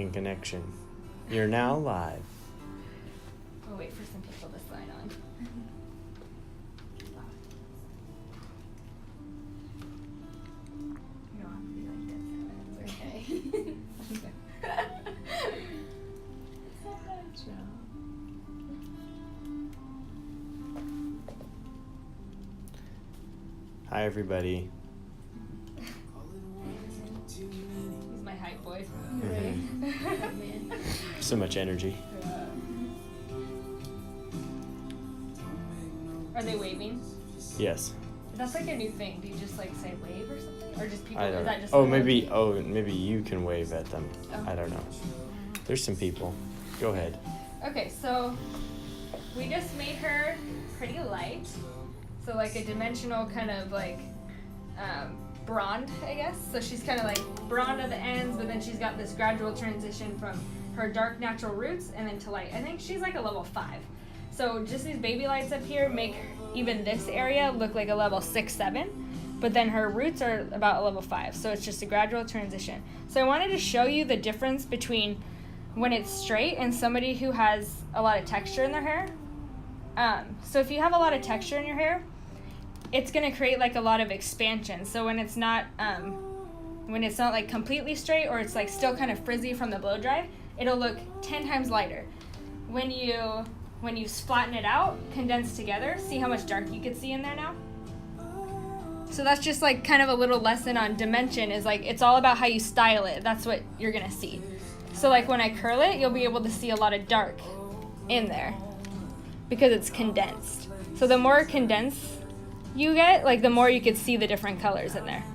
Connection. You're now live. We'll wait for some people to sign on. You don't have to be like this. Okay. Hi, everybody. He's my hype boy. Mm-hmm. So much energy. Are they waving? Yes. That's like a new thing. Do you just like say wave or something? Or just people? I don't Is know. that just Maybe you can wave at them. Oh. I don't know. There's some people. Go ahead. Okay, so we just made her pretty light. So like a dimensional kind of like blonde, I guess. So she's kind of like blonde at the ends, but then she's got this gradual transition from her dark natural roots and then to light. I think she's like a level 5. So just these baby lights up here make even this area look like a level 6, 7. But then her roots are about a level 5. So it's just a gradual transition. So I wanted to show you the difference between when it's straight and somebody who has a lot of texture in their hair. So if you have a lot of texture in your hair, it's gonna create like a lot of expansion. So when it's not like completely straight or it's like still kind of frizzy from the blow dry, it'll look 10 times lighter. When you flatten it out, condense together, see how much dark you could see in there now? So that's just like kind of a little lesson on dimension, is like it's all about how you style it. That's what you're gonna see. So like when I curl it, you'll be able to see a lot of dark in there because it's condensed. So the more condensed you get, like the more you could see the different colors in there.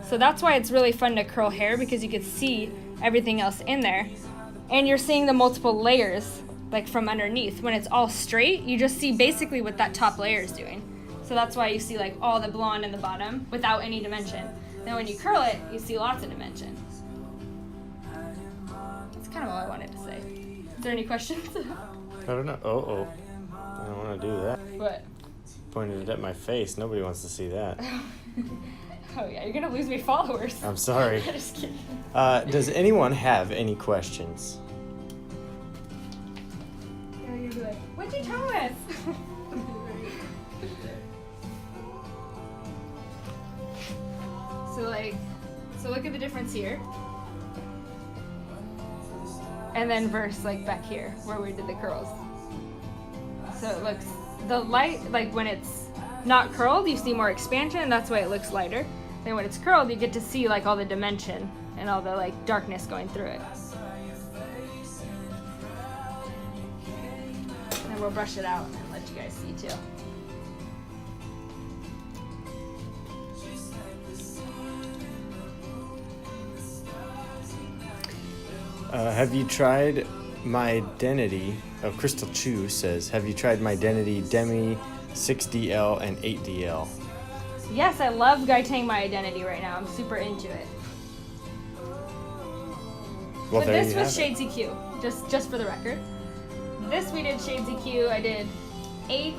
So that's why it's really fun to curl hair, because you could see everything else in there. And you're seeing the multiple layers like from underneath. When it's all straight, you just see basically what that top layer is doing. So that's why you see like all the blonde in the bottom without any dimension. Then when you curl it, you see lots of dimension. That's kind of all I wanted to say. Is there any questions? I don't know. Oh. I don't want to do that. What? Pointed it at my face. Nobody wants to see that. Oh yeah, you're gonna lose me followers. I'm sorry. Just kidding. Does anyone have any questions? Yeah, you're like, what'd you tell us? So look at the difference here. And then verse like back here where we did the curls. So it looks, the light, like when it's not curled, you see more expansion, and that's why it looks lighter. Then when it's curled, you get to see like all the dimension and all the like darkness going through it. And we'll brush it out and let you guys see too. Have you tried my Identity? Oh, Crystal Chu says, have you tried my Identity Demi 6DL and 8DL? Yes, I love guy-tang my Identity right now. I'm super into it. Well, but there this you was have it. Shades EQ, just for the record. This we did Shades EQ. I did 8.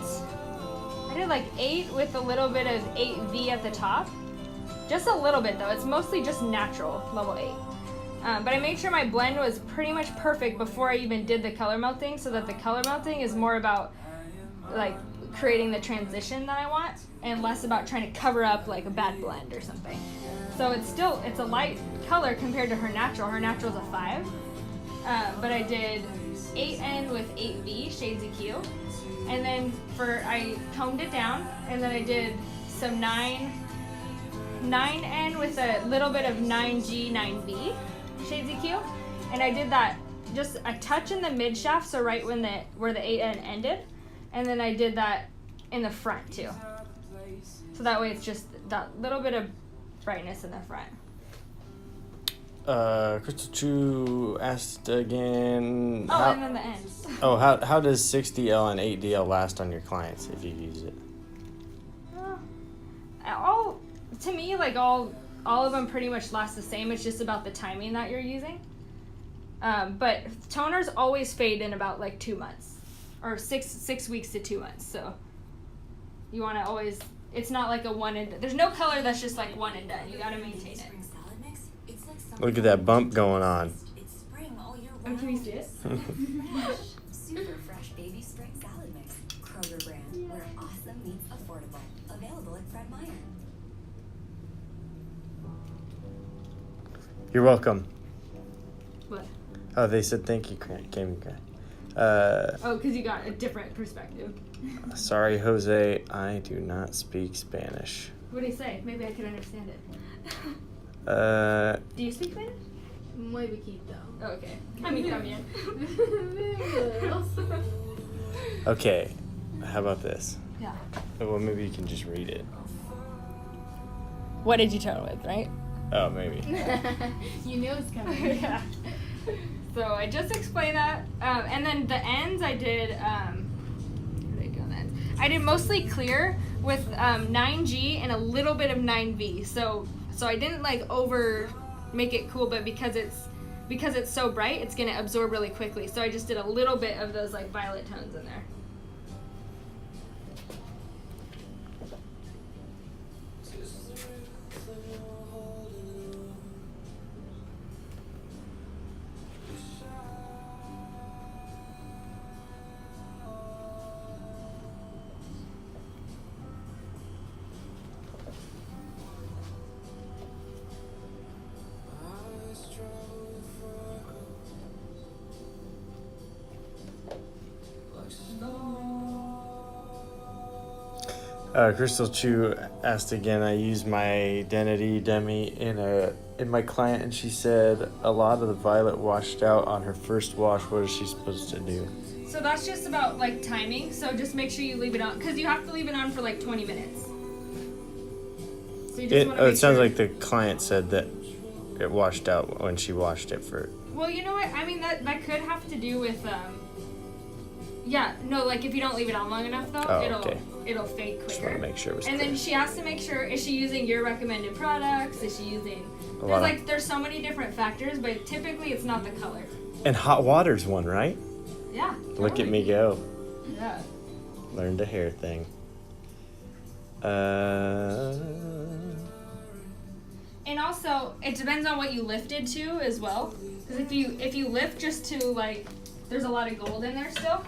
I did like 8 with a little bit of 8V at the top. Just a little bit though. It's mostly just natural level 8. But I made sure my blend was pretty much perfect before I even did the color melting, so that the color melting is more about like creating the transition that I want and less about trying to cover up like a bad blend or something. So it's a light color compared to her natural. Her natural is a 5. But I did 8N with 8V Shades EQ. And then I toned it down, and then I did some 9N with a little bit of 9G, 9V Shades EQ. And I did that just a touch in the mid shaft, so right where the 8N ended. And then I did that in the front too. So that way it's just that little bit of brightness in the front. Crystal Chu asked again. Oh, and then the end. Oh, how does 6DL and 8DL last on your clients if you use it? To me, like all of them pretty much last the same. It's just about the timing that you're using. But toners always fade in about like 2 months, or 6 weeks to 2 months. So you want to always. It's not like a one and done. There's no color that's just like one and done. You got to maintain it. Look at that bump going on. Oh, can you see it? Fresh, super fresh baby spring salad mix. Kroger brand, where awesome meets affordable. Available at Fred Meyer. You're welcome. What? Oh, they said thank you, Cammy. Oh, because you got a different perspective. Sorry, Jose, I do not speak Spanish. What do you say? Maybe I can understand it. Do you speak Spanish? Muy poquito. Oh, okay. I mean, también. Okay, how about this? Yeah. Well, maybe you can just read it. What did you tone with, right? Oh, maybe. You knew it was coming. Yeah. So I just explained that, and then the ends I did. What did I do on the ends? I did mostly clear with 9G and a little bit of 9V. So I didn't like over make it cool, but because it's so bright, it's gonna absorb really quickly. So I just did a little bit of those like violet tones in there. Crystal Chu asked again. I used my Identity Demi in my client, and she said a lot of the violet washed out on her first wash. What is she supposed to do? So that's just about like timing. So just make sure you leave it on, because you have to leave it on for like 20 minutes. So you just want to make It sounds sure. like the client said that it washed out when she washed it for. Well, you know what? I mean, that could have to do with yeah, no, like if you don't leave it on long enough though, Oh, okay. it'll fade quicker. Just want to make sure it was And clear. then she has to make sure, is she using your recommended products? Is she using there's so many different factors, but typically it's not the color. And hot water's one, right? Yeah. Look at totally. me go. Yeah. Learned a hair thing. And also, it depends on what you lifted to as well. Because if you lift just to like, there's a lot of gold in there still,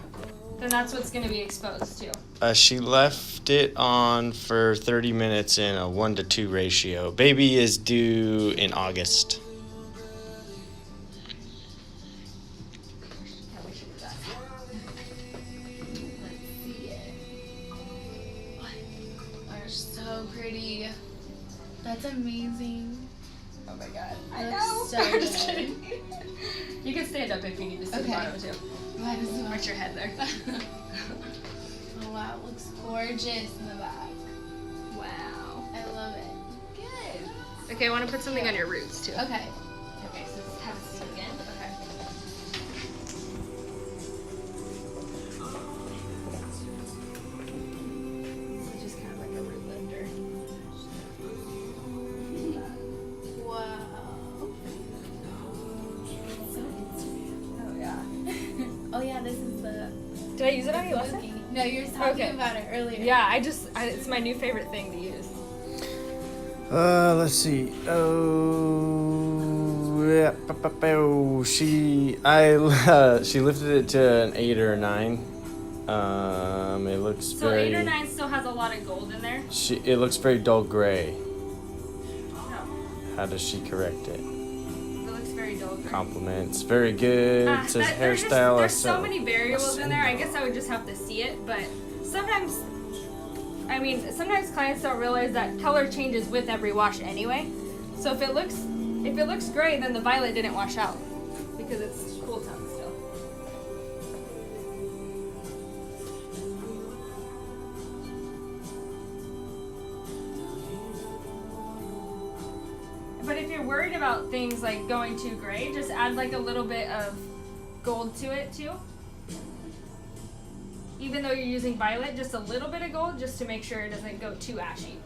then that's what's going to be exposed to. She left it on for 30 minutes in a 1-to-2 ratio. Baby is due in August. Yeah, we should do that. Let's see it. Are so pretty. That's amazing. Oh my god. I I know. know. So I'm just good. kidding. You can stand up if you need to sit Okay. bottom too. Why does it Put your head there. Oh wow, it looks gorgeous in the back. Wow. I love it. Good. Okay, I want to put something on your roots too. Okay. Okay, so just have a seat again. Okay. So just kind of like a root lifter. Wow. Oh yeah. Oh yeah, this is the. Did I use it on your lesson? Cookie. No, you were talking Okay. about it earlier. Yeah, it's my new favorite thing to use. Let's see. Oh, yeah. She lifted it to an 8 or a 9. It looks So very. 8 or 9 still has a lot of gold in there. It looks very dull gray. No, How does she correct it? it looks very dull. Compliments. Very good. Says There's hairstylist. so many variables in there. I guess I would just have to see it, but sometimes clients don't realize that color changes with every wash anyway. So if it looks gray, then the violet didn't wash out because it's cool tone still. But if you're worried about things like going too gray, just add like a little bit of gold to it too. Even though you're using violet, just a little bit of gold just to make sure it doesn't go too ashy.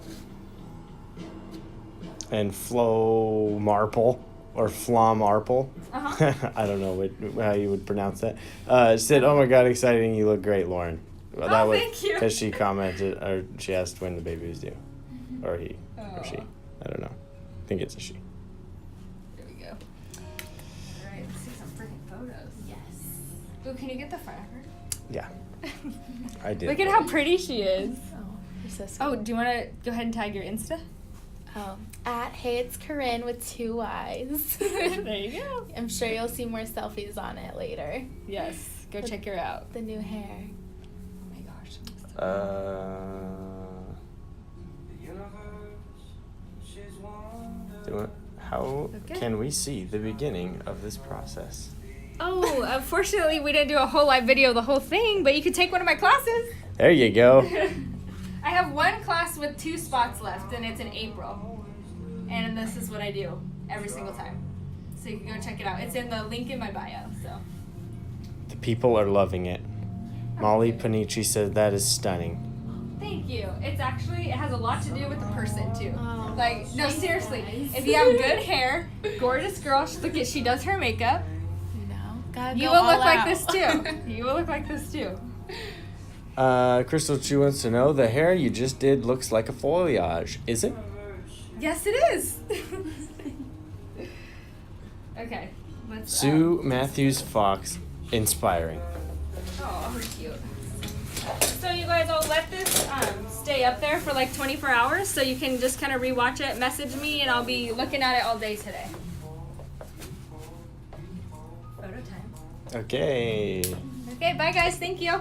And Flo Marple or Fla Marple. Uh-huh. I don't know how you would pronounce that. Said, "Oh my God, exciting! You look great, Lauren." Well, Oh, thank you. Because she commented, or she asked when the baby was due, or he, or she. Oh. I don't know. I think it's a she. There we go. Alright, let's see some freaking photos. Ooh, can you get the front of her? Yeah, I did. Look at how pretty she is. Oh, you're so sweet. Oh, do you want to go ahead and tag your Insta? At Hey It's Corinne with 2 Y's. There you go. I'm sure you'll see more selfies on it later. Yes, go check her out. The new hair. Oh my gosh. How Okay. can we see the beginning of this process? Oh, unfortunately, we didn't do a whole live video of the whole thing, but you could take one of my classes. There you go. I have one class with 2 spots left, and it's in April. And this is what I do every single time. So you can go check it out. It's in the link in my bio. So The people are loving it. Molly Panici said that is stunning. thank you. It has a lot to do with the person too. Oh, Like, no, she's seriously. nice. If you have good hair, gorgeous girl, she does her makeup. You know, gotta You go will all look like out. this too. You will look like this too. Crystal Chu wants to know, the hair you just did looks like a foilayage, is it? Yes, it is. Okay, let's. Sue Matthews Fox, inspiring. Oh, cute. So you guys, I'll let this stay up there for like 24 hours, so you can just kind of rewatch it, message me, and I'll be looking at it all day today. Photo time. Okay. Okay, bye guys. Thank you.